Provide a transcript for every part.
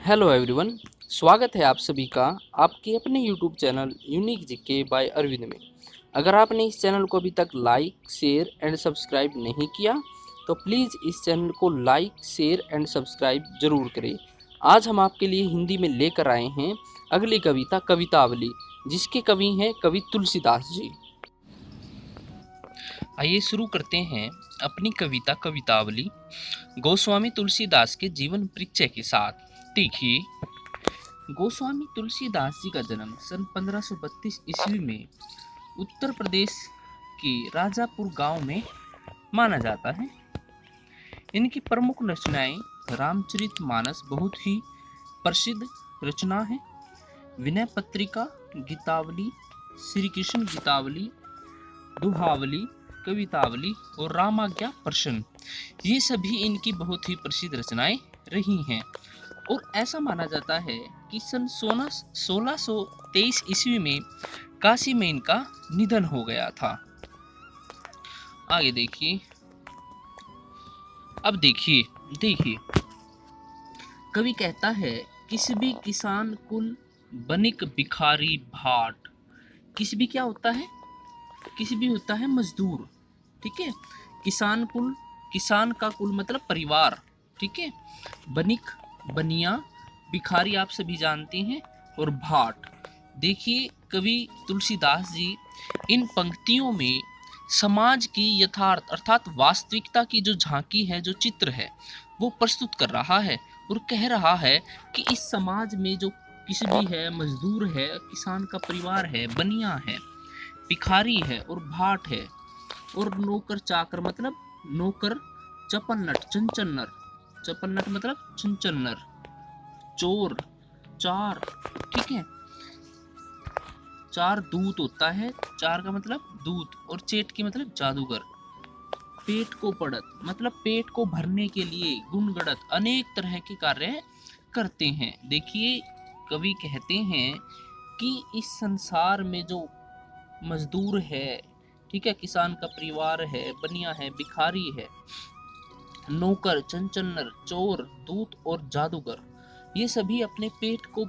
Hello everyone. स्वागत है आप सभी का आपके अपने YouTube channel unique GK by Arvind में। अगर आपने इस चैनल को अभी तक लाइक शेयर एंड सब्सक्राइब नहीं किया तो प्लीज़ इस चैनल को लाइक शेयर एंड सब्सक्राइब ज़रूर करें। आज हम आपके लिए हिंदी में लेकर आए हैं अगली कविता कवितावली, जिसके कवि हैं कवि तुलसीदास जी। आइए शुरू करते हैं अपनी कविता कवितावली गोस्वामी तुलसीदास के जीवन परिचय के साथ। देखिए, गोस्वामी तुलसीदास जी का जन्म सन 1532 ईस्वी में उत्तर प्रदेश के राजापुर गांव में माना जाता है। इनकी प्रमुख रचनाएं रामचरितमानस बहुत ही प्रसिद्ध रचना है, विनय पत्रिका, गीतावली, श्री कृष्ण गीतावली, दुहावली, कवितावली और रामाज्ञा प्रश्न, ये सभी इनकी बहुत ही प्रसिद्ध रचनाएं रही हैं। और ऐसा माना जाता है कि सन 1623 ईस्वी में काशी में इनका निधन हो गया था। आगे देखिए, अब देखिए कवि कहता है, किस भी किसान कुल बनिक भिखारी भाट। किस भी क्या होता है? किसी भी होता है मजदूर, ठीक है। किसान कुल, किसान का कुल मतलब परिवार, ठीक है। बनिक बनिया, भिखारी आप सभी जानते हैं, और भाट। देखिए, कवि तुलसीदास जी इन पंक्तियों में समाज की यथार्थ अर्थात वास्तविकता की जो झांकी है, जो चित्र है, वो प्रस्तुत कर रहा है और कह रहा है कि इस समाज में जो किसी भी है, मजदूर है, किसान का परिवार है, बनिया है, भिखारी है और भाट है, और नौकर चाकर मतलब नौकर, चपन्नट चंचन्नर, चपन्नट मतलब चंचन्नर, चोर, चार, ठीक है। चार दूत होता है, चार का मतलब दूत, और चेट की मतलब जादूगर। पेट को पड़त मतलब पेट को भरने के लिए गुणगणत अनेक तरह के कार्य करते हैं। देखिए, कवि कहते हैं कि इस संसार में जो मजदूर है, ठीक है, किसान का परिवार है, बनिया है, भिखारी है, नौकर, चंचन्नर, चोर, दूत और जादूगर, ये सभी अपने पेट को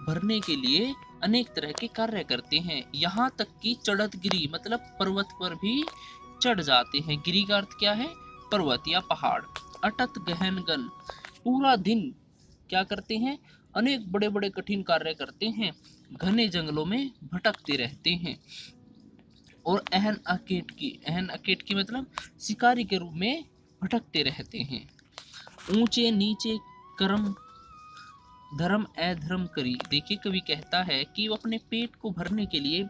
भरने के लिए अनेक तरह के कार्य करते हैं। यहाँ तक कि चढ़त गिरी मतलब पर्वत पर भी चढ़ जाते हैं। गिरी का अर्थ क्या है? पर्वत या पहाड़। अटत गहन गन, पूरा दिन क्या करते हैं? अनेक बड़े बड़े कठिन कार्य करते हैं, घने जंगलों में भटकते रहते हैं। और अहन अकेट की मतलब शिकारी के रूप में भटकते रहते हैं। ऊंचे नीचे कर्म धर्म अधर्म करी। देखिए, कवि कहता है कि वो अपने पेट को भरने के लिए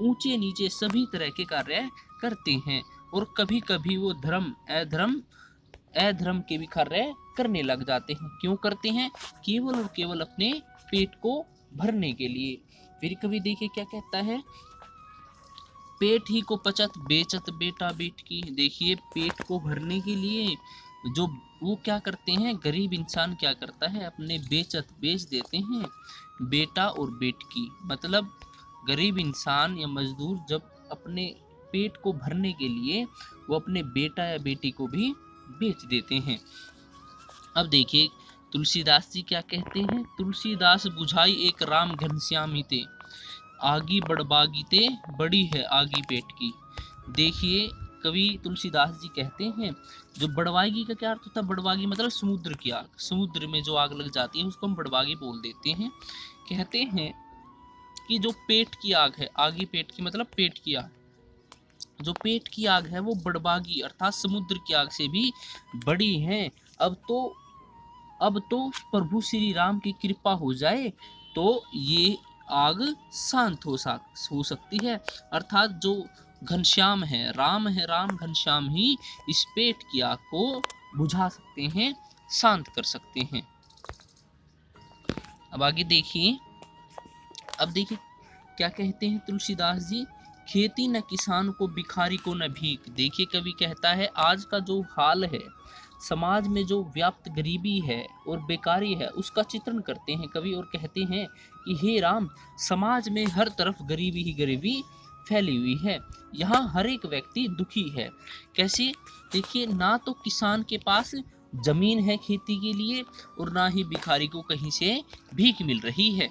ऊंचे नीचे सभी तरह के कार्य करते हैं, और कभी कभी वो धर्म अधर्म के भी कार्य करने लग जाते हैं। क्यों करते हैं? केवल और केवल अपने पेट को भरने के लिए। फिर कवि देखिए क्या कहता है, पेट ही को पचत बेचत बेटा बेट की। देखिए, पेट को भरने के लिए जो वो क्या करते हैं, गरीब इंसान क्या करता है, अपने बेच देते हैं बेटा और बेट की। मतलब गरीब इंसान या मजदूर जब अपने पेट को भरने के लिए वो अपने बेटा या बेटी को भी बेच देते हैं। अब देखिए तुलसीदास जी क्या कहते हैं, तुलसीदास बुझाई एक राम घनश्यामी ते, आगी बड़बागी ते बड़ी है आगी पेट की। देखिए, कवि तुलसीदास जी कहते हैं, जो बड़वागी का क्या अर्थ होता है? बड़वागी मतलब समुद्र की आग, समुद्र में जो आग लग जाती है उसको हम बड़वागी बोल देते हैं। कहते हैं कि जो पेट की आग है, आगी पेट की मतलब पेट की आग, जो पेट की आग है वो बड़बागी अर्थात समुद्र की आग से भी बड़ी है। अब तो प्रभु श्री राम की कृपा हो जाए तो ये आग शांत हो सकती है। अर्थात जो घनश्याम है, राम घनश्याम ही इस पेट की आग को बुझा सकते हैं, शांत कर सकते हैं। अब आगे देखिए, अब देखिए क्या कहते हैं तुलसीदास जी, खेती न किसान को भिखारी को न भीख। देखिए, कवि कहता है आज का जो हाल है, समाज में जो व्याप्त गरीबी है और बेकारी है, उसका चित्रण करते हैं कवि और कहते हैं कि हे राम, समाज में हर तरफ गरीबी ही गरीबी फैली हुई है, यहाँ हर एक व्यक्ति दुखी है। कैसे? देखिए, ना तो किसान के पास जमीन है खेती के लिए, और ना ही भिखारी को कहीं से भीख मिल रही है।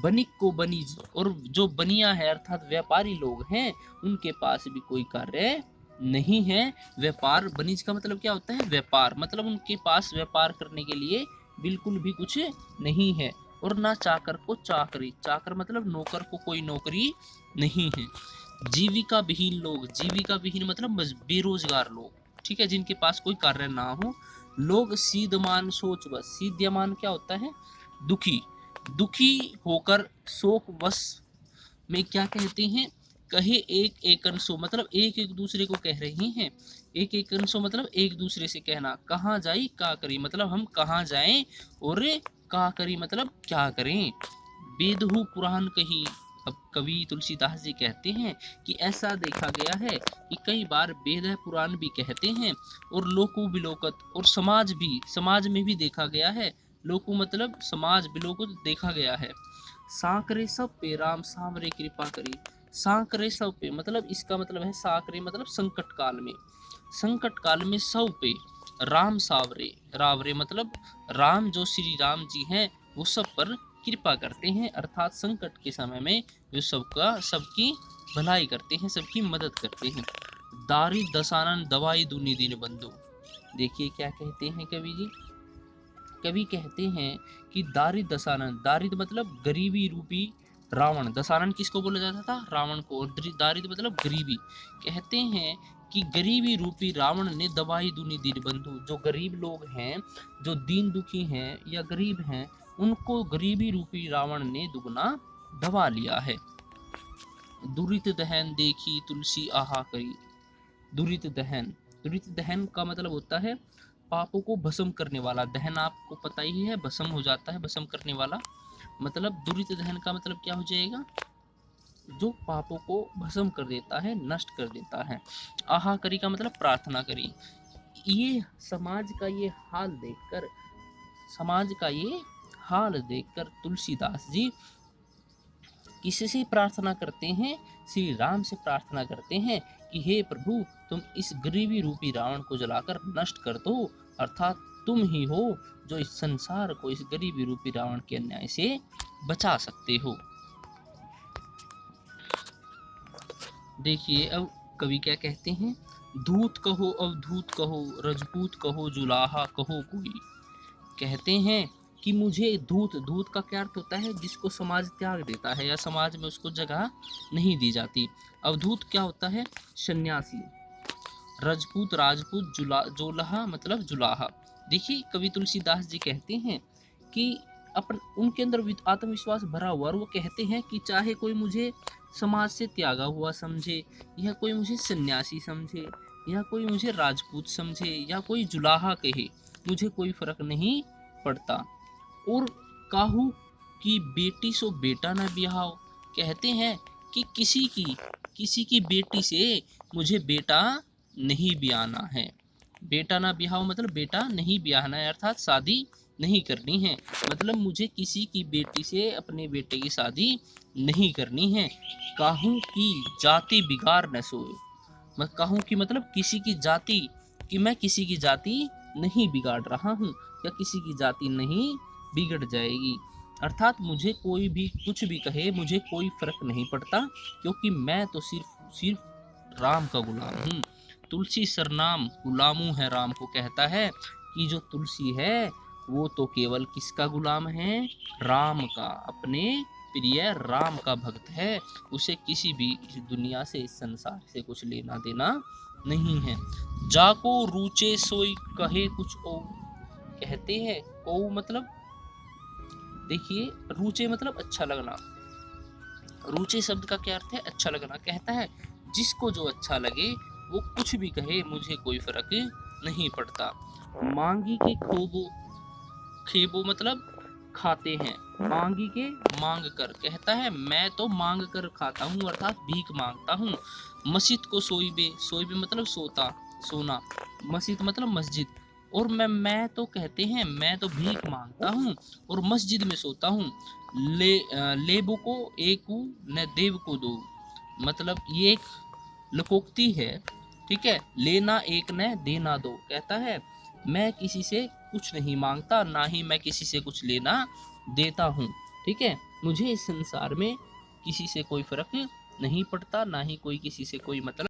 बनिक को बनीज, और जो बनिया है अर्थात व्यापारी लोग हैं, उनके पास भी कोई कार्य नहीं है। व्यापार, बनीज का मतलब क्या होता है? व्यापार, मतलब उनके पास व्यापार करने के लिए बिल्कुल भी कुछ नहीं है। और ना चाकर को चाकरी, चाकर मतलब नौकर को कोई नौकरी नहीं है। जीविका विहीन लोग, जीविका विहीन मतलब बेरोजगार लोग, ठीक है, जिनके पास कोई कार्य ना हो। लोग सीधमान सोच बस, सीध्यमान क्या होता है? दुखी, दुखी होकर शोक वश में क्या कहते हैं? कहे एक एक अंशो, मतलब एक एक दूसरे को कह रहे हैं। एक एक अंशो मतलब एक दूसरे से कहना। कहाँ जाई का करी, मतलब हम कहाँ जाएं, और का करी मतलब क्या करें। बेदहू पुराण कही, अब कवि तुलसीदास जी कहते हैं कि ऐसा देखा गया है कि कई बार वेद पुराण भी कहते हैं, और लोको विलोकत, और समाज भी, समाज में भी देखा गया है। लोको मतलब समाज, विलोकत देखा गया है। सांकरे सब पे राम सांवरे कृपा करी, सांकरे सब पे मतलब इसका मतलब है, सांकरे मतलब संकट काल में, संकट काल में सब पे राम सावरे, रावरे मतलब राम जो श्री राम जी हैं वो सब पर कृपा करते हैं, अर्थात संकट के समय में जो सबका, सबकी भलाई करते हैं, सबकी मदद करते हैं। दारी दसानन दवाई दुनी दिन बंधु, देखिए क्या कहते हैं कवि जी। कवि कहते हैं कि दारिद दशानन, दारिद मतलब गरीबी रूपी रावण, दशानन किसको बोला जाता था? रावण को, और दारिद मतलब गरीबी। कहते हैं कि गरीबी रूपी रावण ने दवाई दुनी दीन बंधु, जो गरीब लोग हैं, जो दीन दुखी हैं या गरीब हैं, उनको गरीबी रूपी रावण ने दुगना दबा लिया है। दुरित दहन देखी तुलसी आहा करी, दुरित दहन, दुरित दहन का मतलब होता है पापों को भस्म करने वाला। दहन आपको पता ही है, भस्म हो जाता है, भस्म करने वाला। मतलब दुरित दहन का मतलब क्या हो जाएगा? जो पापों को भस्म कर देता है, नष्ट कर देता है। आहा करी का मतलब प्रार्थना करी। ये समाज का ये हाल देखकर, समाज का ये हाल देखकर तुलसीदास जी किससे प्रार्थना करते हैं? श्री राम से प्रार्थना करते हैं कि हे प्रभु, तुम इस गरीबी रूपी रावण को जलाकर नष्ट कर दो, अर्थात तुम ही हो जो इस संसार को इस गरीबी रूपी रावण के अन्याय से बचा सकते हो। देखिए अब कवि क्या कहते हैं। धूत कहो अवधूत कहो, रजपूत कहो जुलाहा कहो कोई। कहते हैं कि मुझे धूत, धूत का क्या अर्थ होता है? जिसको समाज त्याग देता है या समाज में उसको जगह नहीं दी जाती। अवधूत क्या होता है? सन्यासी। रजपूत, राजपूत, जोलहा मतलब जुलाहा। देखिए कवि तुलसीदास जी कहते हैं कि अपन उनके अंदर आत्मविश्वास भरा हुआ, और वो कहते हैं कि चाहे कोई मुझे समाज से त्यागा हुआ समझे, या कोई मुझे सन्यासी समझे, या कोई मुझे राजपूत समझे, या कोई जुलाहा कहे, मुझे कोई फर्क नहीं पड़ता। और काहू की बेटी सो बेटा न ब्याहो, कहते हैं कि किसी की बेटी से मुझे बेटा नहीं ब्याहना है। बेटा ना ब्याहो मतलब बेटा नहीं ब्याहना है, अर्थात शादी नहीं करनी है। मतलब मुझे किसी की बेटी से अपने बेटे की शादी नहीं करनी है। काहू की जाति बिगाड़ न सोए, मैं कहूँ कि मतलब किसी की जाति, कि मैं किसी की जाति नहीं बिगाड़ रहा हूँ, या किसी की जाति नहीं बिगड़ जाएगी। अर्थात मुझे कोई भी कुछ भी कहे, मुझे कोई फर्क नहीं पड़ता, क्योंकि मैं तो सिर्फ राम का गुलाम हूँ। तुलसी सरनाम गुलामू है राम को कहता है कि जो तुलसी है वो तो केवल किसका गुलाम है? राम का, अपने प्रिय राम का भक्त है। उसे किसी भी इस दुनिया से, इस संसार से कुछ लेना देना नहीं है। जाको रूचे सोई कहे कुछ ओ, कहते हैं ओ मतलब, देखिए रूचे मतलब अच्छा लगना, रूचे शब्द का क्या अर्थ है? अच्छा लगना। कहता है जिसको जो अच्छा लगे वो कुछ भी कहे, मुझे कोई फर्क नहीं पड़ता। मांगी के खोबो, खेबो मतलब खाते हैं, मांगी के मांग कर, कहता है मैं तो मांग कर खाता हूँ, अर्थात भीख मांगता हूँ। मस्जिद को सोईबे, सोईबे मतलब सोता, सोना, मस्जिद मतलब मस्जिद, और मैं तो कहते हैं मैं तो भीख मांगता हूँ और मस्जिद में सोता हूँ। लेबो को एकू न देव को दो, मतलब ये एक लोकोक्ति है, ठीक है। लेना एक न देना दो, कहता है मैं किसी से कुछ नहीं मांगता, ना ही मैं किसी से कुछ लेना देता हूँ। ठीक है, मुझे इस संसार में किसी से कोई फर्क नहीं पड़ता, ना ही कोई किसी से कोई मतलब